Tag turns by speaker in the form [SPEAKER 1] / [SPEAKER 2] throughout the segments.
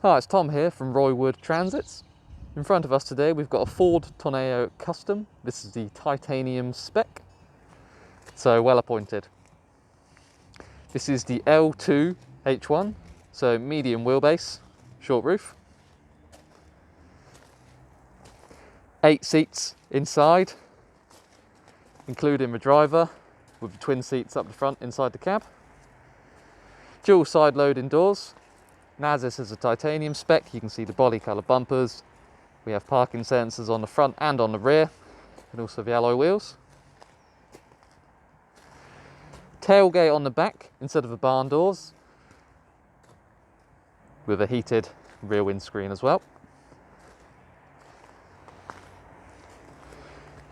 [SPEAKER 1] Hi, it's Tom here from Roywood Transits. In front of us today we've got a Ford Tourneo Custom. This is the titanium spec, so well appointed. This is the L2 H1, so medium wheelbase, short roof. 8 seats inside, including the driver, with the twin seats up the front inside the cab. Dual side loading doors. And as this is a titanium spec, you can see the body colour bumpers. We have parking sensors on the front and on the rear, and also the alloy wheels. Tailgate on the back instead of the barn doors, with a heated rear windscreen as well.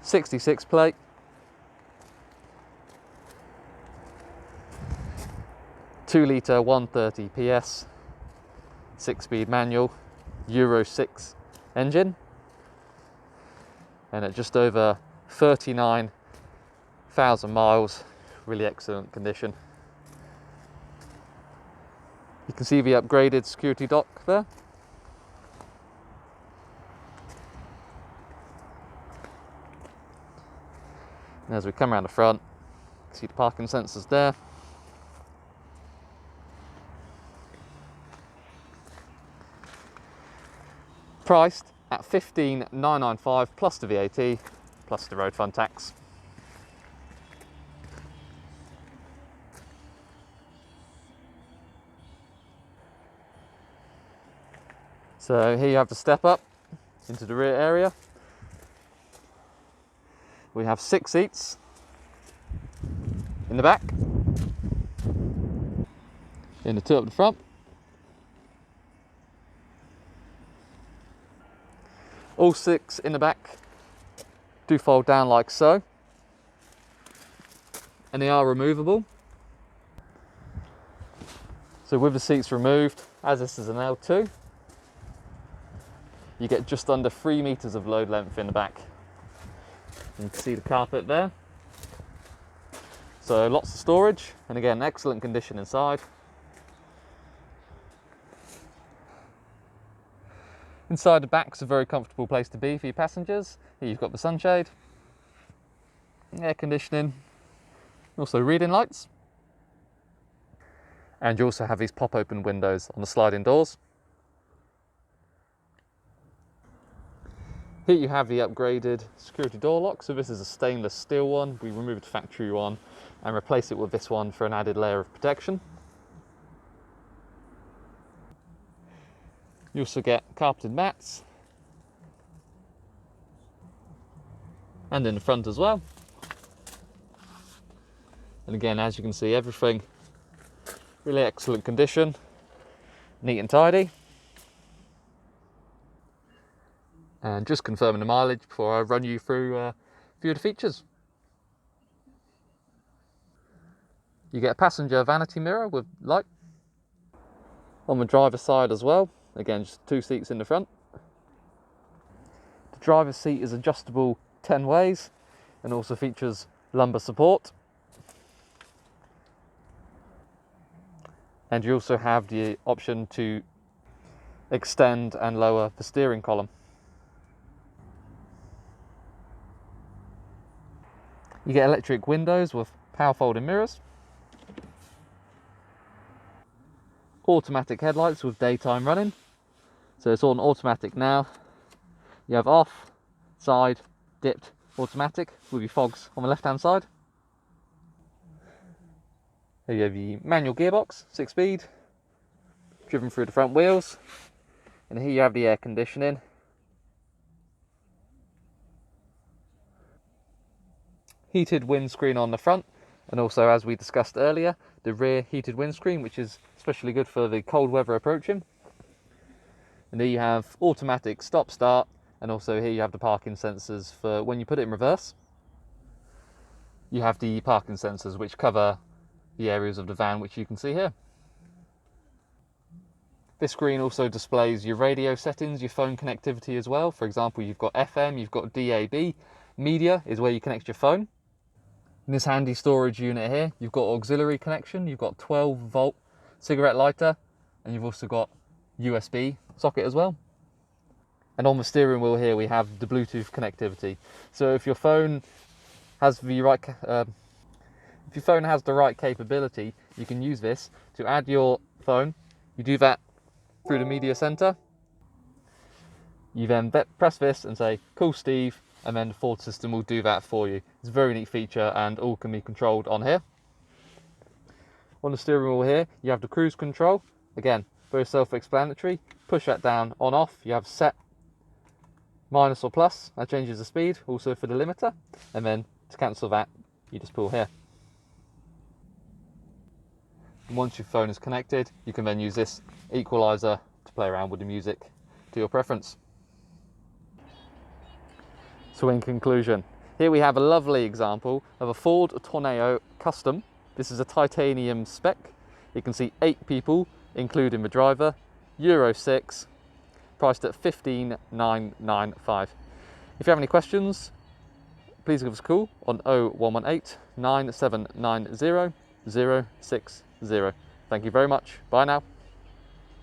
[SPEAKER 1] 66 plate. Two-litre 130 PS, 6-speed manual, Euro 6 engine, and at just over 39,000 miles, really excellent condition. You can see the upgraded security dock there. And as we come around the front, you can see the parking sensors there. Priced at $15,995 plus the VAT, plus the road fund tax. So here you have the step up into the rear area. We have 6 seats in the back, and the 2 up the front. All 6 in the back do fold down like so, and they are removable. So with the seats removed, as this is an L2, you get just under 3 meters of load length in the back. You can see the carpet there. So lots of storage, and again, excellent condition inside. Inside the back's a very comfortable place to be for your passengers. Here you've got the sunshade, air conditioning, also reading lights. And you also have these pop-open windows on the sliding doors. Here you have the upgraded security door lock. So this is a stainless steel one. We removed the factory one and replaced it with this one for an added layer of protection. You also get carpeted mats, and in the front as well. And again, as you can see, everything really excellent condition, neat and tidy. And just confirming the mileage before I run you through a few of the features. You get a passenger vanity mirror with light on the driver's side as well. Again, just 2 seats in the front. The driver's seat is adjustable 10 ways and also features lumbar support. And you also have the option to extend and lower the steering column. You get electric windows with power folding mirrors. Automatic headlights with daytime running. So it's on automatic now. You have off, side, dipped, automatic with your fogs on the left hand side. Here you have the manual gearbox, 6-speed, driven through the front wheels. And here you have the air conditioning. Heated windscreen on the front, and also, as we discussed earlier, the rear heated windscreen, which is especially good for the cold weather approaching. And here you have automatic stop start, and also here you have the parking sensors for when you put it in reverse. You have the parking sensors which cover the areas of the van which you can see here. This screen also displays your radio settings, your phone connectivity as well. For example, you've got FM, you've got DAB. Media is where you connect your phone. In this handy storage unit here, you've got auxiliary connection, you've got 12-volt cigarette lighter, and you've also got USB socket as well. And on the steering wheel here we have the Bluetooth connectivity. So if your phone has the right capability, you can use this to add your phone. You do that through the media center. You then press this and say, "Call Steve," and then the Ford system will do that for you. It's a very neat feature and all can be controlled on here. On the steering wheel here, you have the cruise control. Again, very self-explanatory. Push that down, on, off. You have set, minus or plus. That changes the speed, also for the limiter. And then to cancel that, you just pull here. And once your phone is connected, you can then use this equalizer to play around with the music to your preference. So in conclusion, here we have a lovely example of a Ford Tourneo Custom. This is a titanium spec. You can see 8 people, including the driver, Euro 6, priced at $15,995. If you have any questions, please give us a call on 0118 9790 060. Thank you very much. Bye now.